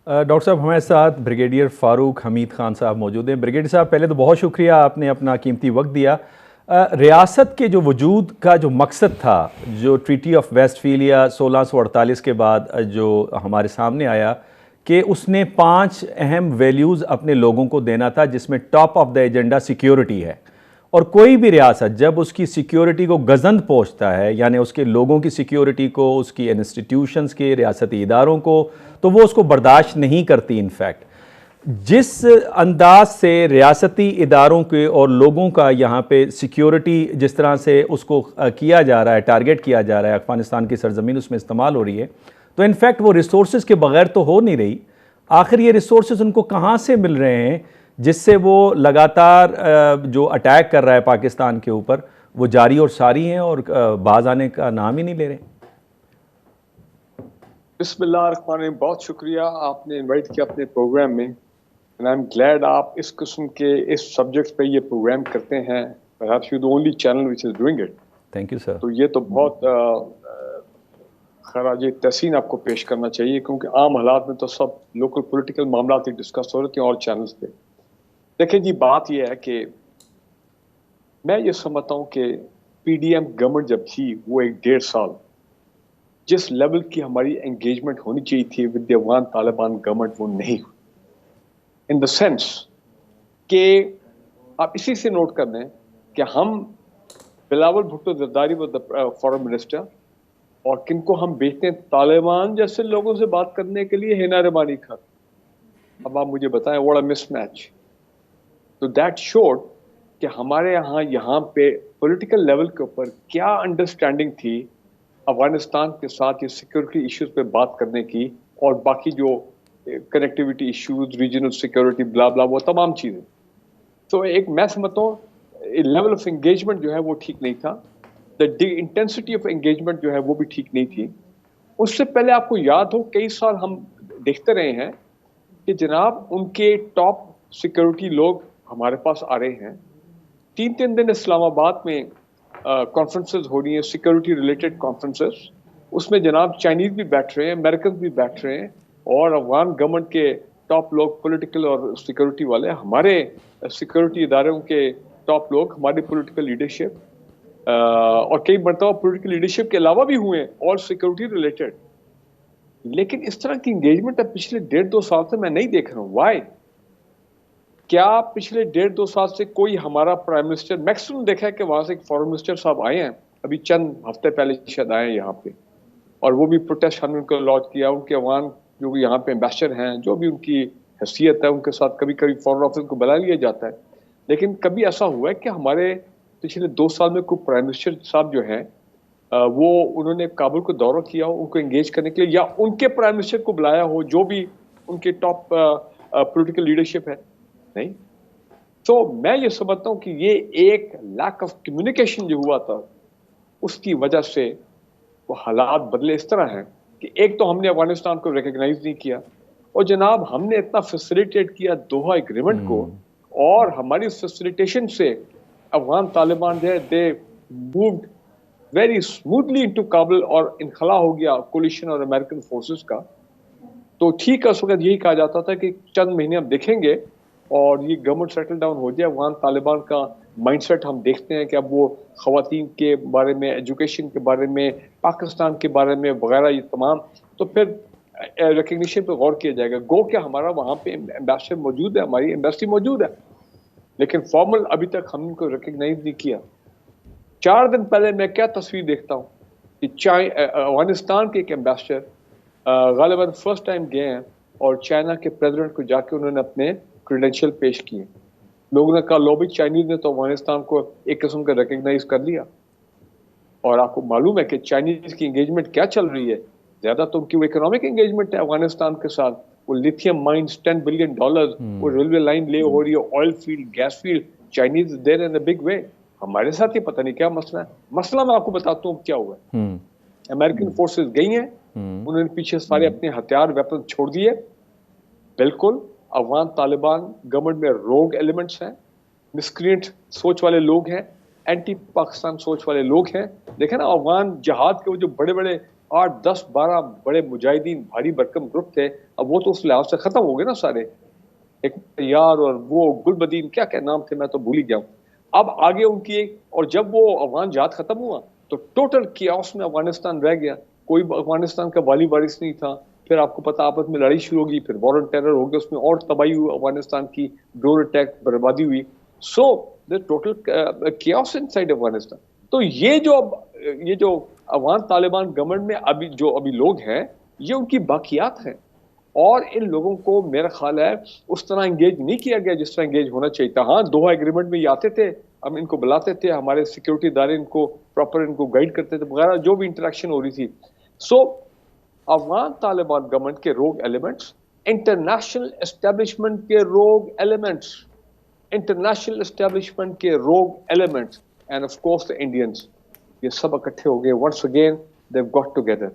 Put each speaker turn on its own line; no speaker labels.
Doctor صاحب ہمارے ساتھ بریگیڈیئر فاروق حمید خان صاحب موجود ہیں۔ بریگیڈیئر صاحب پہلے تو بہت شکریہ، آپ نے اپنا قیمتی وقت دیا۔ ریاست کے جو وجود کا جو مقصد تھا، جو ٹریٹی آف ویسٹ فیلیا 1648 کے بعد جو ہمارے سامنے آیا کہ اس نے 5 اہم ویلیوز اپنے لوگوں کو دینا تھا، جس میں top of the agenda security ہے، اور کوئی بھی ریاست جب اس کی سیکیورٹی کو گزند پہنچتا ہے، یعنی اس کے لوگوں کی سیکیورٹی کو، اس کی انسٹیٹیوشنز کے، ریاستی اداروں کو، تو وہ اس کو برداشت نہیں کرتی۔ انفیکٹ جس انداز سے ریاستی اداروں کے اور لوگوں کا یہاں پہ سیکیورٹی جس طرح سے اس کو کیا جا رہا ہے، ٹارگٹ کیا جا رہا ہے، افغانستان کی سرزمین اس میں استعمال ہو رہی ہے، تو انفیکٹ وہ ریسورسز کے بغیر تو ہو نہیں رہی۔ آخر یہ ریسورسز ان کو کہاں سے مل رہے ہیں جس سے وہ لگاتار جو اٹیک کر رہا ہے پاکستان کے اوپر وہ جاری اور ساری ہیں اور باز آنے کا نام ہی نہیں لے رہے؟
بسم اللہ الرحمن الرحیم، بہت شکریہ آپ نے انوائٹ کیا اپنے پروگرام میں، and I'm glad آپ اس قسم کے اس سبجیکٹ پہ یہ پروگرام کرتے ہیں۔ Perhaps you're the only channel which is doing it.
Thank you sir.
تو یہ تو بہت خراج تحسین آپ کو پیش کرنا چاہیے، کیونکہ عام حالات میں تو سب لوکل پولیٹیکل معاملات ہی ڈسکس ہو رہے ہیں اور چینلز پہ۔ دیکھیں جی، بات یہ ہے کہ میں یہ سمجھتا ہوں کہ پی ڈی ایم گورنمنٹ جب تھی وہ 1.5 سال جس لیول کی ہماری انگیجمنٹ ہونی چاہیے تھی with the Afghan Taliban government وہ نہیں ہوئی، ان دا سینس کہ آپ اسی سے نوٹ کر دیں کہ ہم بلاول بھٹو زرداری فارن منسٹر، اور کن کو ہم بیچتے ہیں طالبان جیسے لوگوں سے بات کرنے کے لیے ہینا ربانی خان۔ اب آپ مجھے بتائیں واٹ اے مس میچ۔ تو دیٹ شوڈ کہ ہمارے یہاں پہ پولیٹیکل لیول کے اوپر کیا انڈرسٹینڈنگ تھی افغانستان کے ساتھ یہ سیکورٹی ایشوز پہ بات کرنے کی، اور باقی جو کنیکٹیوٹی ایشوز، ریجنل سیکورٹی، بلا بلا، وہ تمام چیزیں۔ تو ایک میں سمجھتا ہوں لیول آف انگیجمنٹ جو ہے وہ ٹھیک نہیں تھا، انٹینسٹی آف انگیجمنٹ جو ہے وہ بھی ٹھیک نہیں تھی۔ اس سے پہلے آپ کو یاد ہو کئی سال ہم دیکھتے رہے ہیں کہ جناب ان کے ٹاپ سیکورٹی لوگ ہمارے پاس آ رہے ہیں، 3 دن اسلام آباد میں کانفرنسز ہو رہی ہیں، سیکورٹی ریلیٹڈ کانفرنسز، اس میں جناب چائنیز بھی بیٹھ رہے ہیں، امریکن بھی بیٹھ رہے ہیں، اور افغان گورنمنٹ کے ٹاپ لوگ پولیٹیکل اور سیکورٹی والے، ہمارے سیکورٹی اداروں کے ٹاپ لوگ، ہماری پولیٹیکل لیڈرشپ، اور کئی مرتبہ پولیٹیکل لیڈرشپ کے علاوہ بھی ہوئے اور سیکورٹی ریلیٹڈ۔ لیکن اس طرح کی انگیجمنٹ اب پچھلے 1.5-2 سال سے میں نہیں دیکھ رہا ہوں۔ وائی؟ کیا پچھلے 1.5-2 سال سے کوئی ہمارا پرائم منسٹر، میکسیمم دیکھا ہے کہ وہاں سے ایک فارن منسٹر صاحب آئے ہیں، ابھی چند ہفتے پہلے شاید آئے ہیں یہاں پہ، اور وہ بھی پروٹیسٹ ہم نے ان کو لانچ کیا، ان کے افغان جو یہاں پہ امبیسڈر ہیں، جو بھی ان کی حیثیت ہے، ان کے ساتھ کبھی کبھی فارن آفس کو بلا لیا جاتا ہے۔ لیکن کبھی ایسا ہوا ہے کہ ہمارے پچھلے 2 سال میں کوئی پرائم منسٹر صاحب جو ہیں وہ انہوں نے کابل کو دورہ کیا ہو ان کو انگیج کرنے کے لیے، یا ان کے پرائم منسٹر کو بلایا ہو جو بھی ان کے ٹاپ پولیٹیکل لیڈرشپ ہے؟ نہیں۔ تو میں یہ سمجھتا ہوں کہ یہ ایک لیک آف کمیونیکیشن جو ہوا تھا، اس کی وجہ سے وہ حالات بدلے اس طرح ہیں کہ ایک تو ہم نے افغانستان کو ریکگنائز نہیں کیا، اور جناب ہم نے اتنا فیسیلیٹیٹ کیا دوحہ ایگریمنٹ کو، اور ہماری فیسیلیٹیشن سے افغان طالبان جو ہے دے moved very smoothly into Kabul, اور انخلا ہو گیا کولیشن اور امریکن فورسز کا۔ تو ٹھیک ہے، اس وقت یہی کہا جاتا تھا کہ چند مہینے ہم دیکھیں گے اور یہ گورنمنٹ سیٹل ڈاؤن ہو جائے۔ افغان طالبان کا مائنڈ سیٹ ہم دیکھتے ہیں کہ اب وہ خواتین کے بارے میں، ایجوکیشن کے بارے میں، پاکستان کے بارے میں وغیرہ، یہ تمام، تو پھر ریکگنیشن پہ غور کیا جائے گا۔ گو کہ ہمارا وہاں پہ ایمبیسڈر موجود ہے، ہماری ایمبیسی موجود ہے، لیکن فارمل ابھی تک ہم ان کو ریکگنائز نہیں کیا۔ 4 دن پہلے میں کیا تصویر دیکھتا ہوں کہ افغانستان کے ایک ایمبیسڈر غالباً فرسٹ ٹائم گئے ہیں، اور چائنا کے پریزیڈنٹ کو جا کے انہوں نے اپنے کریڈینشیل پیش کیے۔ لوگوں نے کہا لو بھی چائنیز نے تو افغانستان کو ایک قسم کا ریکگنائز کر لیا۔ اور آپ کو معلوم ہے کہ چائنیز کی انگیجمنٹ کیا چل رہی ہے، زیادہ تو ان کی وہ اکنامک انگیجمنٹ ہے افغانستان کے ساتھ، وہ لیتھیم مائنز $10 بلین، وہ ریلوے لائن لے ہو رہی ہے، oil field, gas field, Chinese there in a big way. ہمارے ساتھ یہ پتہ نہیں کیا مسئلہ ہے۔ مسئلہ میں آپ کو بتاتا ہوں کیا ہوا ہے۔ امریکن فورسز گئی ہیں، انہوں نے پیچھے سارے اپنے ہتھیار، ویپن چھوڑ دیے۔ بالکل افغان طالبان گورنمنٹ میں روگ ایلیمنٹس ہیں، مسکرینٹ سوچ والے لوگ ہیں، اینٹی پاکستان سوچ والے لوگ ہیں۔ دیکھیں نا افغان جہاد کے وہ جو بڑے بڑے 8-10-12 بڑے مجاہدین بھاری بھرکم گروپ تھے. اب وہ تو اس لحاظ سے ختم ہو گئے نا سارے. ایک یار اور وہ گلبدین کیا کیا نام تھے میں تو بھول ہی گیا ہوں. اب آگے ان کی اور جب وہ افغان جہاد ختم ہوا تو ٹوٹل کیاس میں افغانستان رہ گیا. کوئی افغانستان کا والی وارث نہیں تھا. پھر آپ کو پتا آپس میں لڑائی شروع ہوگی, پھر وار آن ٹیرر ہو گیا, اس میں اور تباہی ہوئی افغانستان کی, ڈرون اٹیک, بربادی ہوئی. So the total chaos inside Afghanistan. تو یہ جو افغان طالبان گورنمنٹ میں ابھی لوگ ہیں, یہ ان کی باقیات ہیں. اور ان لوگوں کو میرا خیال ہے اس طرح انگیج نہیں کیا گیا جس طرح انگیج ہونا چاہیے تھا. ہاں دوحہ ایگریمنٹ میں یہ آتے تھے, ہم ان کو بلاتے تھے, ہمارے سیکیورٹی ادارے ان کو پراپر ان کو گائیڈ کرتے تھے وغیرہ, جو بھی انٹریکشن ہو رہی تھی. سو افغان طالبان گورنمنٹ کے روگ ایلیمنٹس, انٹرنیشنل اسٹیبلشمنٹ کے روگ ایلیمنٹس, انٹرنیشنل اسٹیبلشمنٹ کے rogue elements, and of course the Indians, یہ سب اکٹھے ہو گئے. Once again they've got together.